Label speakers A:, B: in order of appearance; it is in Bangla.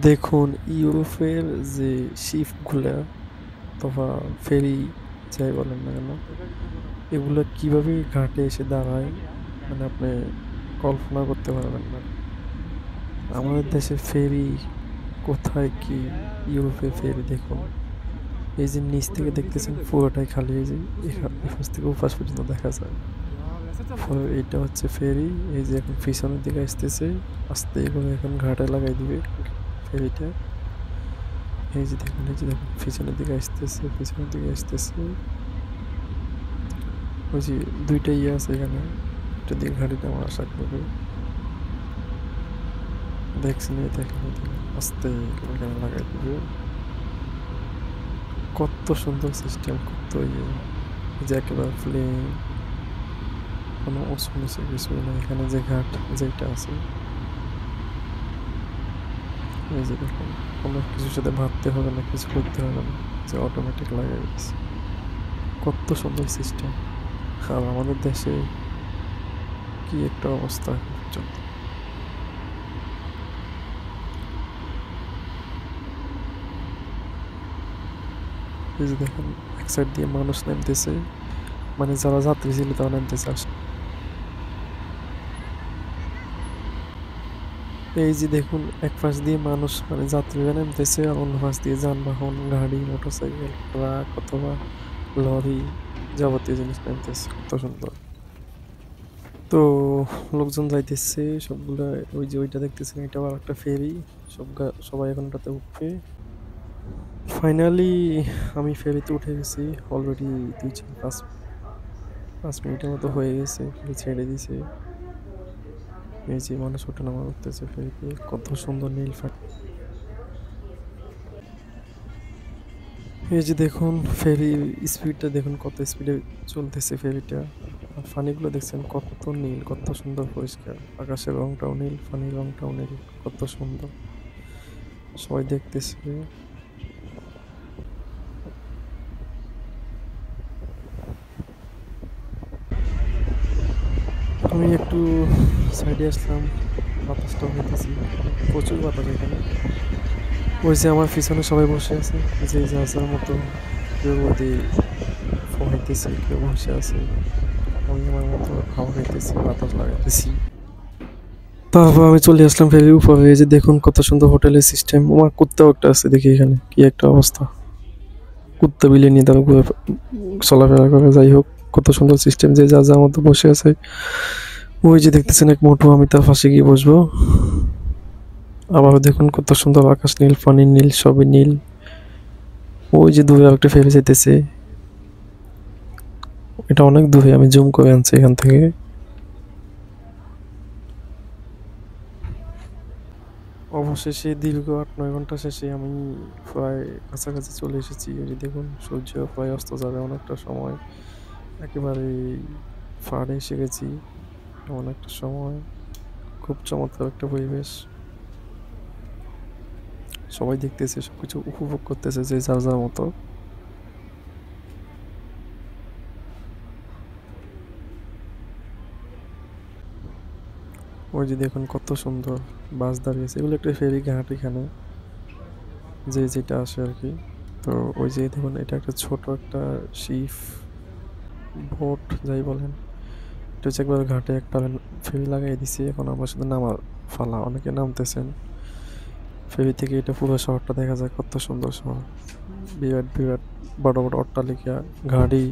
A: দেখুন ইউরোপের যে শিপগুলা অথবা ফেরি যাই বলেন না কেন, এগুলো কিভাবে ঘাটে এসে দাঁড়ায়, মানে আপনি কল্পনা করতে পারবেন না। আমাদের দেশের ফেরি কোথায় কি, ইউরোপের ফেরি দেখুন, এই যে নিচ থেকে দেখতেছেন পুরোটাই খালি, এই যে এপাশ থেকে ওপাশ পর্যন্ত দেখা যায়। এইটা হচ্ছে ফেরি। এই যে এখন পিছনের দিকে আসতেছে, আস্তে করে এখন ঘাটে লাগাই দিবে ফেরিটা। এই যে দেখুন, এই যে দেখুন, পিছনের দিকে আসতেছে, পিছনের দিকে আসতেছে। ওই যে দুইটা ইয়ে আছে এখানে, একটা দিয়ে গাড়িটা আমার আশা করবে। দেখছেন, এই দেখেন, এই দেখেন, আস্তে করে এখানে লাগাই দিবে। কত সুন্দর সিস্টেম, কত ইয়ে। এই যে একেবারে প্লেন, কোনো উঁচু নিচু কিছুই না। এখানে যে ঘাট যেটা আছে, এই যে দেখুন, কোনো কিছুর সাথে ভাবতে হবে না, কিছু করতে হবে না, যে অটোমেটিক লাগাই দিচ্ছে। কত সুন্দর সিস্টেম। আর আমাদের দেশে কি একটা অবস্থা এখন পর্যন্ত। এই যে দেখেন, এক সাইড দিয়ে মানুষ নামতেছে, মানে যারা যাত্রী ছিল তারা নামতেছে আসে। এই যে দেখুন, এক পাশ দিয়ে মানুষ মানে যাত্রীরা নামতেছে, আর অন্য পাশ দিয়ে যানবাহন, গাড়ি, মোটরসাইকেল, ট্রাক অথবা লরি, যাবতীয় জিনিস নামতেছে। কত সুন্দর। তো লোকজন যাইতেছে সবগুলা। ওই যে ওইটা দেখতেছেন, এটা আবার একটা ফেরি। সবাই এখন ওটাতে উঠবে। ফাইনালি আমি ফেরিতে উঠে গেছি। অলরেডি 2-4-5 মিনিটের মতো হয়ে গেছে, ফেরি ছেড়ে দিছে। এই যে মানুষ ওঠানামা করতেছে ফেরিতে, কত সুন্দর নীল এই যে দেখুন, ফেরির স্পিডটা দেখুন, কত স্পিডে চলতেছে ফেরিটা। আর পানিগুলো দেখছেন কত নীল, কত সুন্দর পরিষ্কার। আকাশের রংটাও নীল, পানির রংটাও নীল, কত সুন্দর। সবাই দেখতেছে। আমি একটু সাইডে আসলাম, বাতাসটাও খেতেছি। প্রচুর বাতাস এখানে। ওই যে আমার পিছনে সবাই বসে আছে, যে যার যার মতো, কেউ ওদি ফোহাইতেছে, কেউ বসে আছে। আমি আমার মতো হাওয়া খাইতেছি, বাতাস লাগাইতেছি। তারপর আমি চলে আসলাম ফেরির উপরে। এই যে দেখুন, কত সুন্দর হোটেলের সিস্টেম। আমার কুত্তাও একটা আছে দেখি এখানে, কি একটা অবস্থা। কুত্তা বিলে নিয়ে তারা ঘুরে চলাফেরা করে। যাই হোক, কত সুন্দর সিস্টেম, যে যার যার মতো বসে আছে। ওই যে দেখতেছেন এক মোটু, আমি তার পাশে গিয়ে বসবো। আবারও দেখুন, কত সুন্দর আকাশ নীল, পানির নীল, সবই নীল। ওই যে দূরে আরেকটা ফেরি যেতেছে, এটা অনেক দূরে, আমি জুম করে আনছি এখান থেকে। অবশেষে দীর্ঘ 8-9 ঘন্টা শেষে আমি প্রায় কাছাকাছি চলে এসেছি। এই যে দেখুন, সূর্য প্রায় অস্ত যাবে অনেকটা সময়। একেবারে ফাড়ে এসে গেছি এমন একটা সময়। খুব চমৎকার একটা পরিবেশ। সবাই দেখতেছে, সবকিছু উপভোগ করতেছে, যে যার যার মতো। ওই যে দেখুন, কত সুন্দর বাস দাঁড়িয়েছে। এগুলো একটা ফেরি ঘাট এখানে, যে যেটা আসে আর কি। তো ওই যে দেখুন, এটা একটা ছোট একটা শিপ, বোট যাই বলেন। এটা হচ্ছে একবার ঘাটে একটা ফেরি লাগাই দিছে, এখন আমার সাথে নামার ফালা। অনেকে নামতেছেন ফেরি থেকে। এটা পুরো শহরটা দেখা যায়, কত সুন্দর শহর। বিরাট বিরাট বড় বড় অট্টালিকা, গাড়ি,